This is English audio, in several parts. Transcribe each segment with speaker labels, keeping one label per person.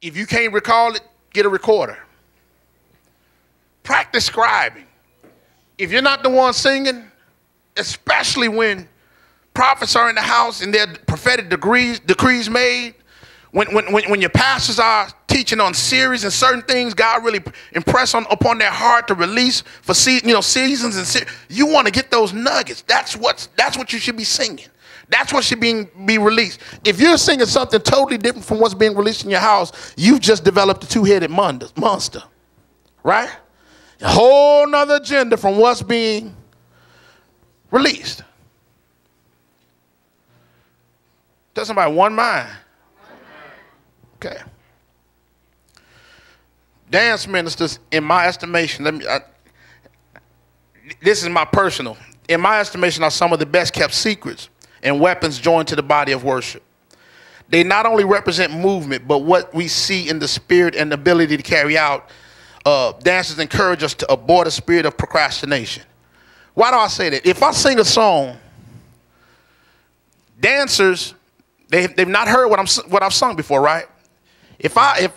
Speaker 1: If you can't recall it, get a recorder. Practice scribing. If you're not the one singing, especially when prophets are in the house and there are prophetic decrees made, when your pastors are teaching on series and certain things God really impress upon their heart to release for seasons and you want to get those nuggets. That's what you should be singing. That's what should be released. If you're singing something totally different from what's being released in your house, you've just developed a two-headed monster, right? A whole nother agenda from what's being released. Tell somebody, one mind. Okay. Dance ministers, in my estimation, this is my personal, in my estimation, are some of the best kept secrets and weapons joined to the body of worship. They not only represent movement, but what we see in the spirit and the ability to carry out. Dancers encourage us to abort a spirit of procrastination. Why do I say that? If I sing a song, dancers, they've not heard what I've sung before, right? If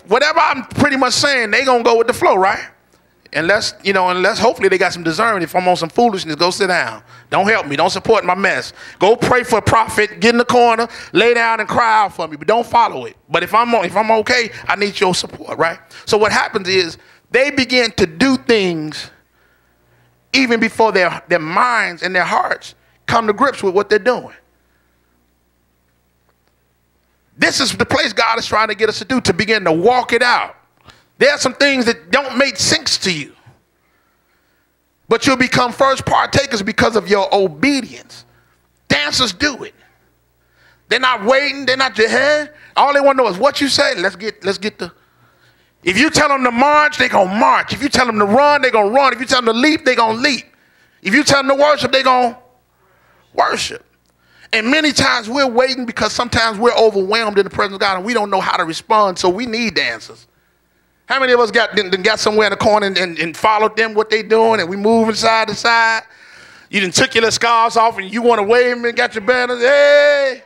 Speaker 1: whatever I'm pretty much saying, they gonna go with the flow, right? Unless hopefully they got some discernment. If I'm on some foolishness, go sit down. Don't help me. Don't support my mess. Go pray for a prophet. Get in the corner. Lay down and cry out for me. But don't follow it. But if I'm okay, I need your support, right? So what happens is they begin to do things even before their minds and their hearts come to grips with what they're doing. This is the place God is trying to get us to do, to begin to walk it out. There are some things that don't make sense to you, but you'll become first partakers because of your obedience. Dancers do it. They're not waiting. They're not your head. All they want to know is what you say. Let's get the. If you tell them to march, they're going to march. If you tell them to run, they're going to run. If you tell them to leap, they're going to leap. If you tell them to worship, they're going to worship. And many times we're waiting because sometimes we're overwhelmed in the presence of God and we don't know how to respond, so we need dancers. How many of us got somewhere in the corner and followed them, what they doing, and we moving side to side? You done took your little scarves off and you want to wave them and got your banners, hey.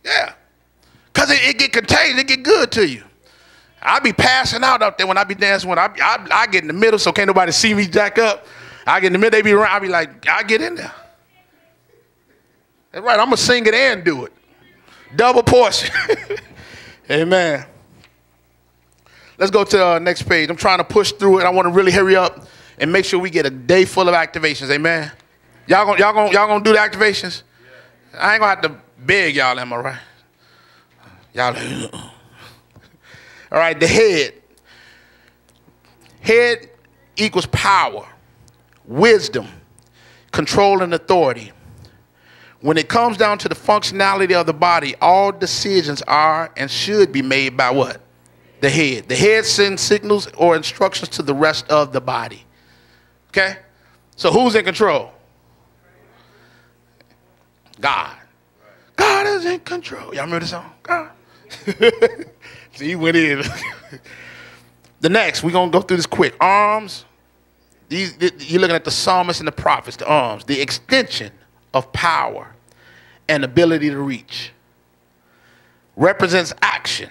Speaker 1: Yeah. Because it get contagious, it get good to you. I be passing out there when I be dancing. When I get in the middle so can't nobody see me jack up. I get in the middle, they be around, I be like, I get in there. That's right, I'm going to sing it and do it. Double portion. Amen. Let's go to the next page. I'm trying to push through it. I want to really hurry up and make sure we get a day full of activations. Amen. Y'all gonna do the activations? Yeah. I ain't gonna have to beg y'all, am I right? Y'all. All right, the head. Head equals power, wisdom, control, and authority. When it comes down to the functionality of the body, all decisions are and should be made by what? The head. The head sends signals or instructions to the rest of the body. Okay? So who's in control? God. God is in control. Y'all remember the song? God. See, he went in. The next, we're going to go through this quick. Arms. You're looking at the psalmists and the prophets, the arms. The extension of power and ability to reach. Represents action.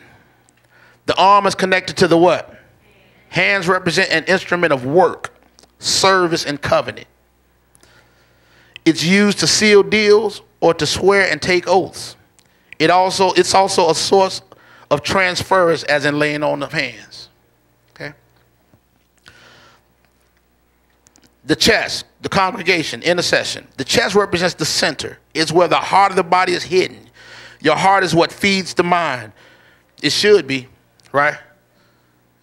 Speaker 1: The arm is connected to the what? Hands represent an instrument of work, service, and covenant. It's used to seal deals or to swear and take oaths. It's also a source of transfers, as in laying on of hands. Okay. The chest, the congregation, intercession. The chest represents the center. It's where the heart of the body is hidden. Your heart is what feeds the mind. It should be. Right?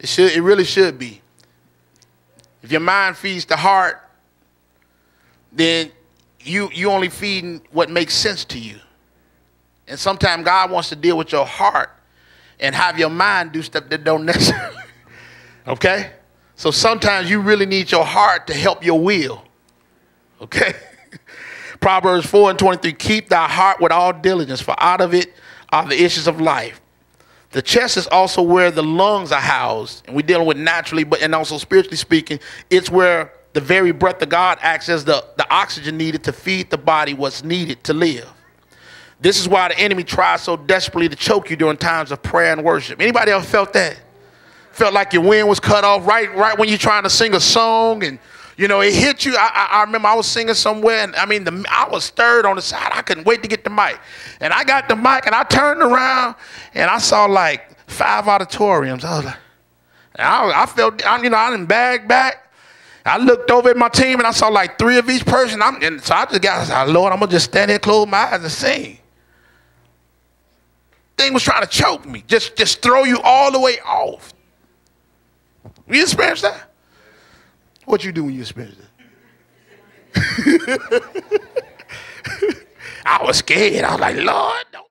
Speaker 1: It really should be. If your mind feeds the heart, then you only feeding what makes sense to you. And sometimes God wants to deal with your heart and have your mind do stuff that don't necessarily. Okay? So sometimes you really need your heart to help your will. Okay? Proverbs 4:23, keep thy heart with all diligence, for out of it are the issues of life. The chest is also where the lungs are housed, and we're dealing with naturally, and also spiritually speaking, it's where the very breath of God acts as the oxygen needed to feed the body what's needed to live. This is why the enemy tries so desperately to choke you during times of prayer and worship. Anybody else felt that? Felt like your wind was cut off right when you're trying to sing a song, and you know it hit you. I remember I was singing somewhere, and I mean I was stirred on the side. I couldn't wait to get the mic, and I got the mic, and I turned around, and I saw like 5 auditoriums. I was like, I felt, I didn't bag back. I looked over at my team, and I saw like 3 of each person. And so I said, Lord, I'm gonna just stand here, close my eyes, and sing. Thing was trying to choke me, just throw you all the way off. You experience that? What you do when you experience that? I was scared. I was like, Lord, don't.